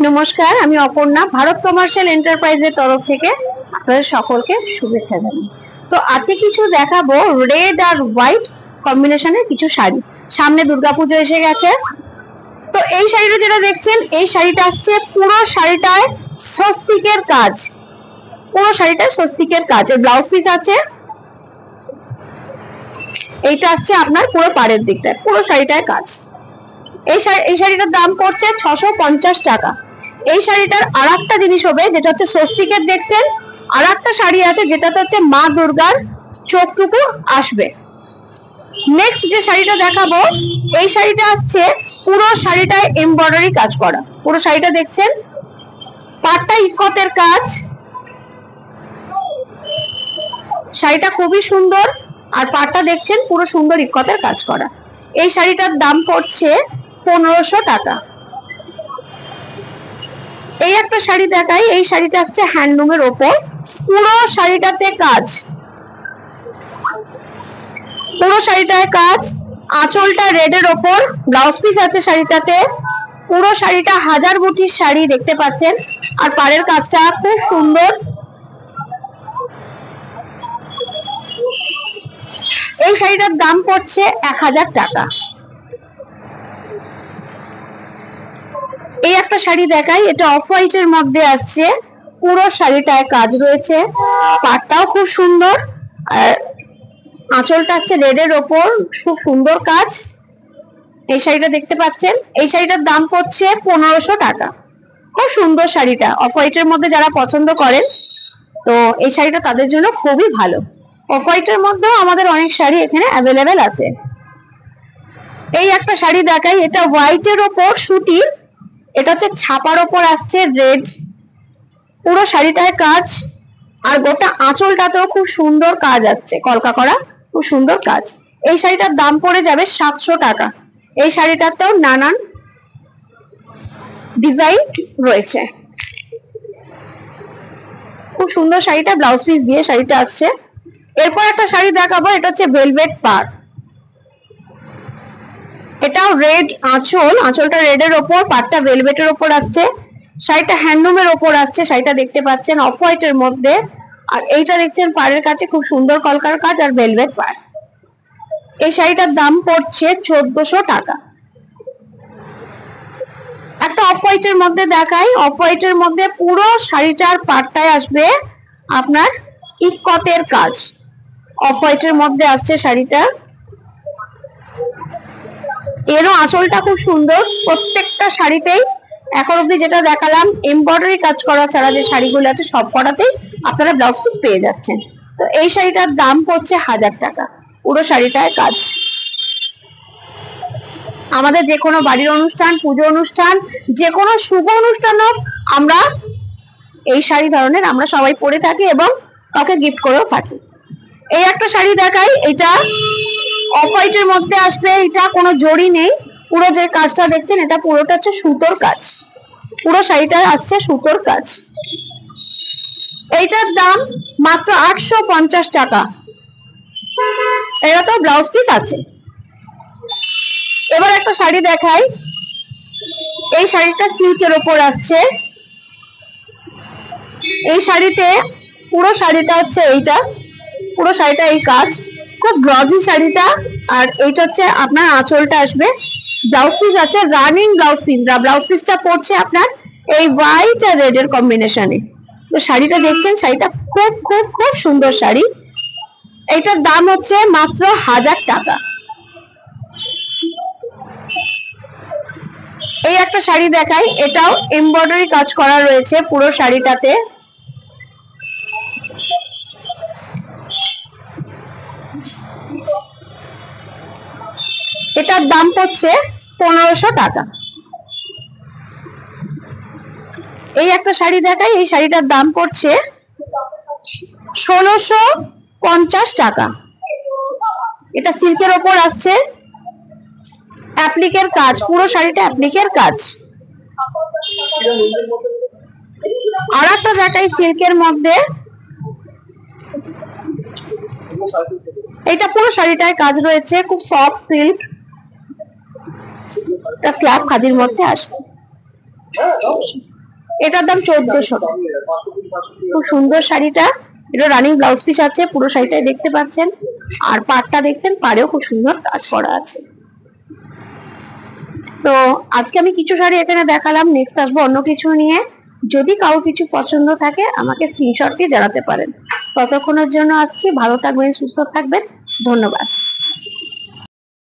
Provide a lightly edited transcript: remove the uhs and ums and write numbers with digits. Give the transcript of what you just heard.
নমস্কার, আমি অপর্ণা। ভারত কমার্শিয়াল এন্টারপ্রাইজের তরফ থেকে আপনাদের সকলকে শুভেচ্ছা জানাই। তো আজকে কিছু দেখাবো রেড আর হোয়াইট কম্বিনেশনের কিছু শাড়ি। সামনে দুর্গাপুজো এসে গেছে। তো এই শাড়িটা যেটা দেখছেন, এই শাড়িটা আসছে পুরো শাড়িটায় স্বস্তিকের কাজ। পুরো শাড়িটায় স্বস্তিকের কাজ, এর ব্লাউজ পিস আছে। এইটা আসছে আপনার পুরো পাড়ের দিকটায়, পুরো শাড়িটায় কাজ। এই শাড়িটার দাম পড়ছে 650 টাকা। এই শাড়িটার আর একটা জিনিস হবে, যেটা হচ্ছে স্বস্তিকের দেখছেন, আর একটা শাড়ি আছে যেটাতে হচ্ছে মা দুর্গার চোখটুকু আসবে। নেক্সট যে শাড়িটা দেখাবো, এই শাড়িটা আসছে পুরো শাড়িটায় এমব্রয়ডারি কাজ করা। পুরো শাড়িটা দেখছেন, পাটটা ইকতের কাজ। শাড়িটা খুবই সুন্দর, আর পাটটা দেখছেন পুরো সুন্দর ইকতের কাজ করা। এই শাড়িটার দাম পড়ছে 1500 টাকা। এই একটা শাড়ি দেখাই, এই শাড়িটা আসছে হ্যান্ডলুমের ওপর, পুরো শাড়িটাতে কাজ, পুরো শাড়িটায় কাজ। আঁচলটা রেড এর ওপর, ব্লাউজ পিস আছে শাড়িটাতে। পুরো শাড়িটা হাজার বুটির শাড়ি দেখতে পাচ্ছেন, আর পাড়ের কাজটা খুব সুন্দর। এই শাড়িটার দাম পড়ছে 1000 টাকা। এই একটা শাড়ি দেখাই, এটা অফ হোয়াইট এর মধ্যে আসছে, পুরো শাড়িটায় কাজ রয়েছে, পাটটাও খুব সুন্দর, আর আঁচলটা হচ্ছে রেড এর ওপর, খুব সুন্দর কাজ। এই শাড়িটা দেখতে পাচ্ছেন, এই শাড়িটার দাম পড়ছে 1500 টাকা। খুব সুন্দর শাড়িটা, অফ হোয়াইট এর মধ্যে যারা পছন্দ করেন, তো এই শাড়িটা তাদের জন্য খুবই ভালো। অফ হোয়াইট এর মধ্যেও আমাদের অনেক শাড়ি এখানে অ্যাভেলেবেল আছে। এই একটা শাড়ি দেখাই, এটা হোয়াইট এর ওপর সুতির, এটা হচ্ছে ছাপার ওপর আসছে রেড, পুরো শাড়িটায় কাজ, আর গোটা আঁচলটাতেও খুব সুন্দর কাজ আসছে, কলকা করা, খুব সুন্দর কাজ। এই শাড়িটার দাম পড়ে যাবে 700 টাকা। এই শাড়িটাতেও নানান ডিজাইন রয়েছে, খুব সুন্দর শাড়িটা, ব্লাউজ পিস দিয়ে শাড়িটা আসছে। এরপর একটা শাড়ি দেখাবো, এটা হচ্ছে ভেলভেট পাড়। এটাও রেড আঁচল, আঁচলটা রেড এর ওপর, পাড়টা ভেলভেটের ওপর আসছে। শাড়িটা হ্যান্ডলুমের ওপর আসছে, শাড়িটা দেখতে পাচ্ছেন অফ হোয়াইট এর মধ্যে। আর এইটা দেখছেন পাড়ের কাছে খুব সুন্দর কলকার কাজ আর ভেলভেট পাড়। এই শাড়িটার দাম পড়ছে 1400 টাকা। একটা অফ হোয়াইট এর মধ্যে দেখাই, অফ হোয়াইট এর মধ্যে পুরো শাড়িটার পাড়টায় আসবে আপনার ইকতের কাজ। অফ হোয়াইট এর মধ্যে আসছে শাড়িটা, এরও আঁচলটা খুব সুন্দর। প্রত্যেকটা শাড়িতেই এখন অব্দি যেটা দেখালাম, এমব্রয়ডারি কাজ করা ছাড়া যে শাড়িগুলো আছে সব কটাতেই আপনারা ব্লাউজ পিস পেয়ে যাচ্ছেন। তো এই শাড়িটার দাম পড়ছে 1000 টাকা, পুরো শাড়িটায় কাজ। আমাদের যে কোনো বাড়ির অনুষ্ঠান, পুজো অনুষ্ঠান, যে কোনো শুভ অনুষ্ঠানও আমরা এই শাড়ি ধরনের আমরা সবাই পরে থাকি এবং কাউকে গিফট করেও থাকি। এই একটা শাড়ি দেখাই, এটা অফ হোয়াইট এর মধ্যে আসবে, এটা কোনো জড়ি নেই, পুরো যে কাজটা দেখছেন এটা পুরোটা হচ্ছে সুতোর কাজ, পুরো শাড়িটা আসছে সুতোর কাজ। এইটার দাম মাত্র 850 টাকা। এটা তো ব্লাউজ পিস আছে। এবার একটা শাড়ি দেখাই, এই শাড়িটা সিল্কের ওপর আসছে। এই শাড়িতে পুরো শাড়িটা হচ্ছে এইটা, পুরো শাড়িটা এই কাজ, খুব গ্লজি শাড়িটা। আর এইটা হচ্ছে আপনার আঁচলটা আসবে, ব্লাউজ পিস আছে রানিং ব্লাউজ পিস। ব্লাউজ পিসটা পড়ছে আপনার এই হোয়াইট আর রেড এর কম্বিনেশনে। তো শাড়িটা দেখছেন, শাড়িটা খুব খুব খুব সুন্দর শাড়ি। এইটার দাম হচ্ছে মাত্র 1000 টাকা। এই একটা শাড়ি দেখাই, এটাও এমব্রয়ডারি কাজ করা রয়েছে পুরো শাড়িটাতে। এটার দাম পড়ছে 1500 টাকা। এই একটা শাড়ি দেখাই, এই শাড়িটার দাম পড়ছে 1650 টাকা। এটা সিল্কের ওপর আসছে, অ্যাপ্লিকের কাজ, পুরো শাড়িটা অ্যাপ্লিকের কাজ। আর একটা দেখাই সিল্কের মধ্যে, এটা পুরো শাড়িটায় কাজ রয়েছে, খুব সফট সিল্ক, স্ল্যাব খাদির মধ্যে আসবে। এটার দাম 1400। খুব সুন্দর শাড়িটা, এটা রানিং ব্লাউজ পিস আছে, পুরো শাড়িটাই দেখতে পাচ্ছেন। আর পাড়টা দেখছেন, পাড়েও খুব সুন্দর কাজ করা আছে। তো আজকে আমি কিছু শাড়ি এখানে দেখালাম, নেক্সট আসবো অন্য কিছু নিয়ে। যদি কারো কিছু পছন্দ থাকে আমাকে স্ক্রিনশট দিয়ে জানাতে পারেন। ততক্ষণের জন্য আসছি, ভালো থাকবেন, সুস্থ থাকবেন, ধন্যবাদ।